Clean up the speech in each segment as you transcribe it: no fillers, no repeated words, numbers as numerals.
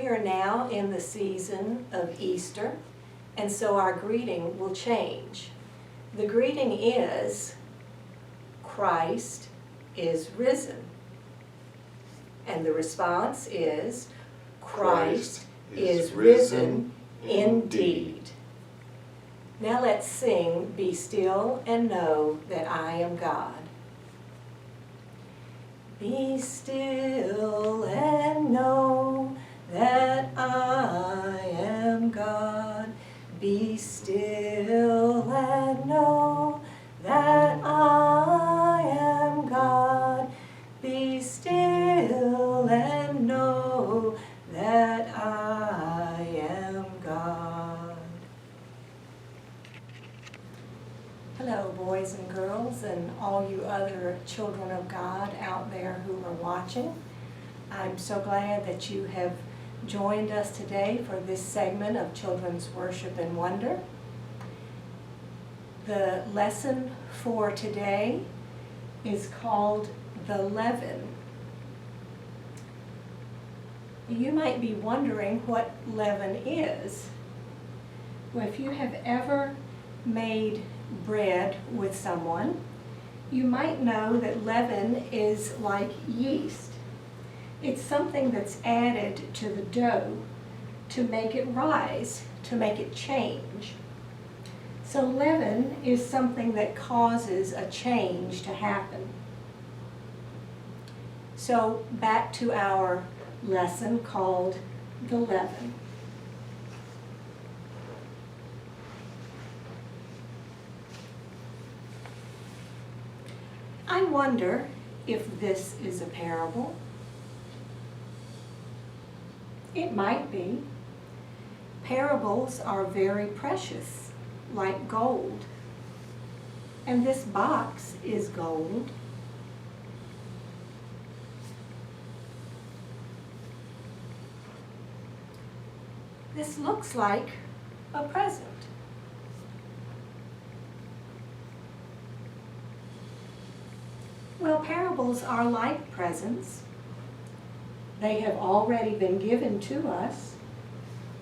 We are now in the season of Easter, and so our greeting will change. The greeting is, Christ is risen. And the response is, Christ is risen indeed. Now let's sing, Be Still and Know That I Am God. Be still and know that I am God. Be still and know that I am God. Be still and know that I am God. Hello, boys and girls, and all you other children of God out there who are watching. I'm so glad that you have joined us today for this segment of Children's Worship and Wonder. The lesson for today is called the Leaven. You might be wondering what leaven is. Well, if you have ever made bread with someone, you might know that leaven is like yeast. It's something that's added to the dough to make it rise, to make it change. So leaven is something that causes a change to happen. So back to our lesson called the Leaven. I wonder if this is a parable. It might be. Parables are very precious, like gold. And this box is gold. This looks like a present. Well, parables are like presents. They have already been given to us.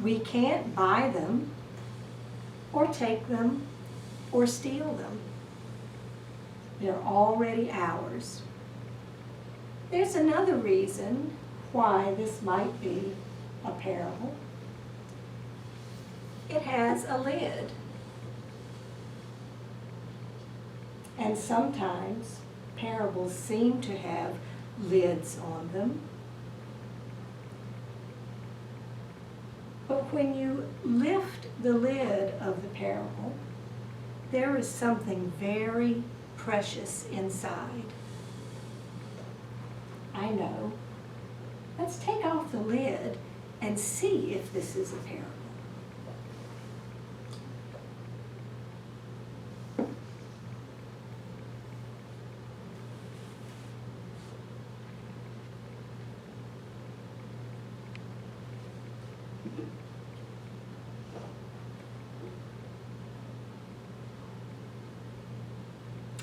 We can't buy them, or take them, or steal them. They're already ours. There's another reason why this might be a parable. It has a lid. And sometimes parables seem to have lids on them. But when you lift the lid of the parable, there is something very precious inside. I know. Let's take off the lid and see if this is a parable.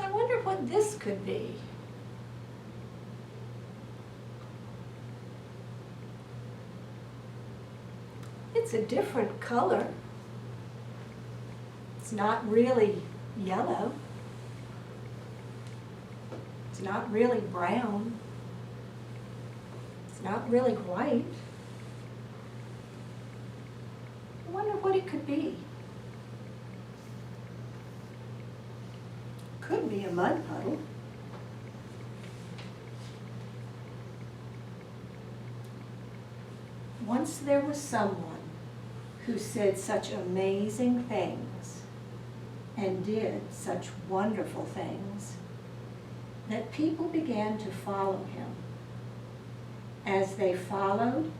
I wonder what this could be. It's a different color. It's not really yellow. It's not really brown. It's not really white. I wonder what it could be. Could be a mud puddle. Once there was someone who said such amazing things and did such wonderful things that people began to follow him. As they followed,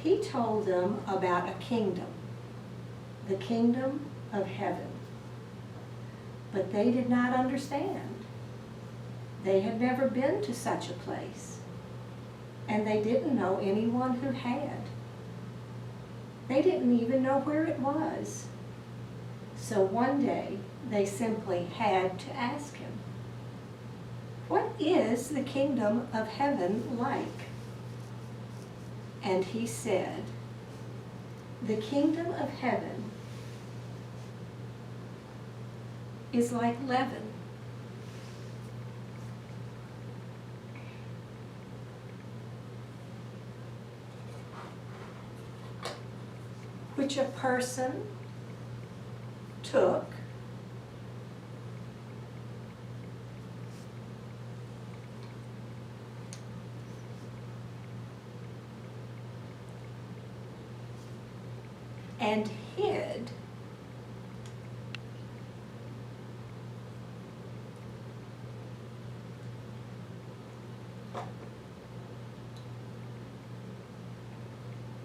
he told them about a kingdom, the kingdom of heaven. But they did not understand. They had never been to such a place, and they didn't know anyone who had. They didn't even know where it was. So one day, they simply had to ask him, "What is the kingdom of heaven like?" And he said, The kingdom of heaven is like leaven. Which a person took and hid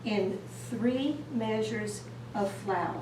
in 3 measures of flour.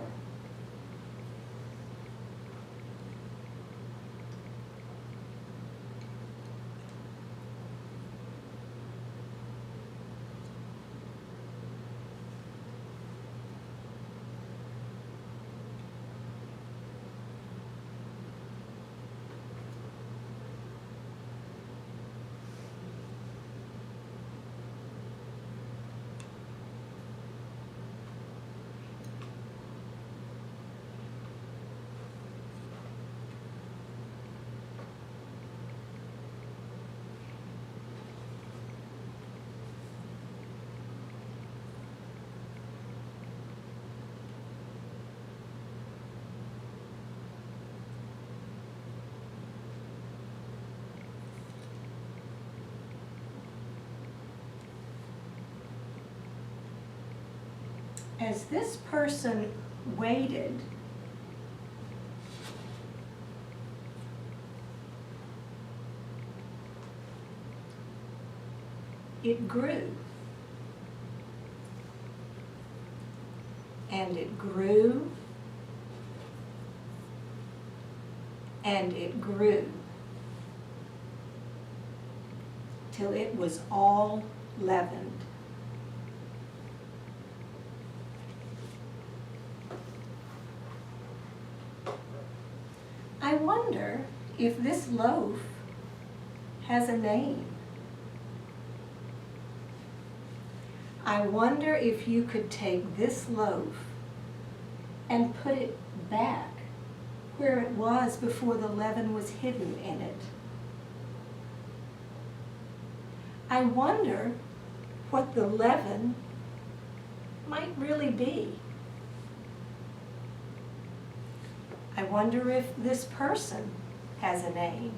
As this person waited, it grew. And it grew. And it grew. Till it was all leavened. I wonder if this loaf has a name. I wonder if you could take this loaf and put it back where it was before the leaven was hidden in it. I wonder what the leaven might really be. I wonder if this person has a name.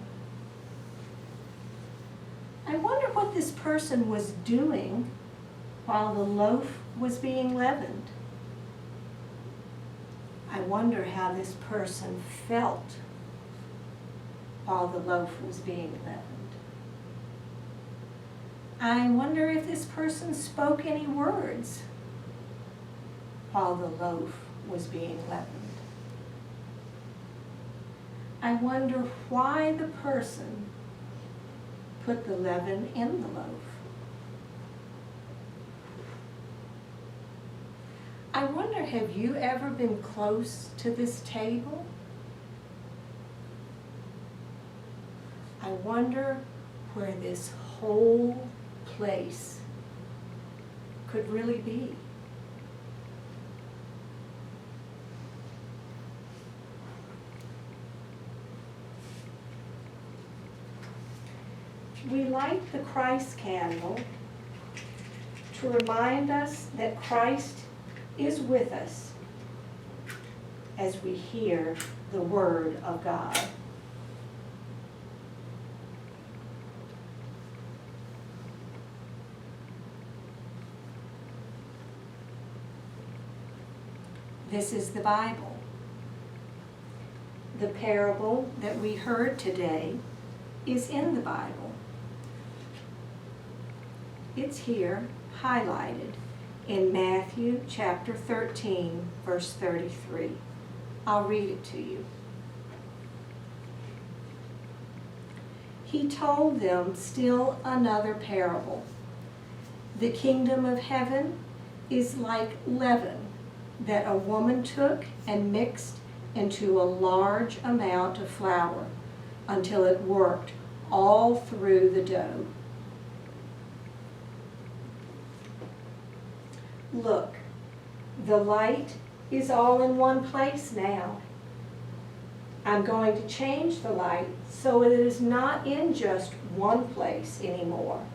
I wonder what this person was doing while the loaf was being leavened. I wonder how this person felt while the loaf was being leavened. I wonder if this person spoke any words while the loaf was being leavened. I wonder why the person put the leaven in the loaf. I wonder, have you ever been close to this table? I wonder where this whole place could really be. We light the Christ candle to remind us that Christ is with us as we hear the Word of God. This is the Bible. The parable that we heard today is in the Bible. It's here highlighted in Matthew chapter 13, verse 33. I'll read it to you. He told them still another parable. The kingdom of heaven is like leaven that a woman took and mixed into a large amount of flour until it worked all through the dough. Look, The light is all in one place now. I'm going to change the light so it is not in just one place anymore.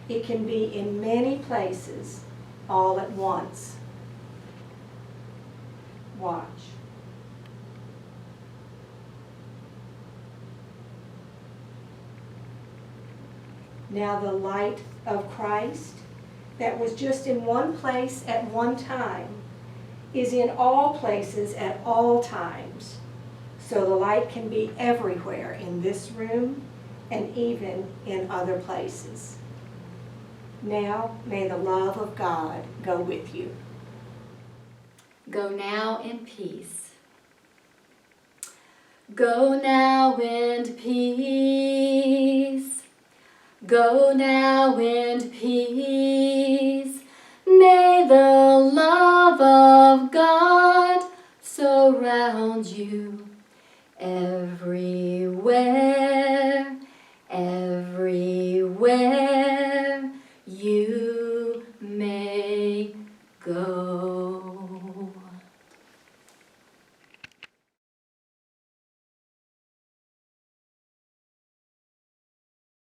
It can be in many places all at once. Watch. Now the light of Christ that was just in one place at one time is in all places at all times. So the light can be everywhere in this room and even in other places. Now may the love of God go with you. Go now in peace. Go now in peace. Go now in peace. May the love of God surround you everywhere, everywhere you may go.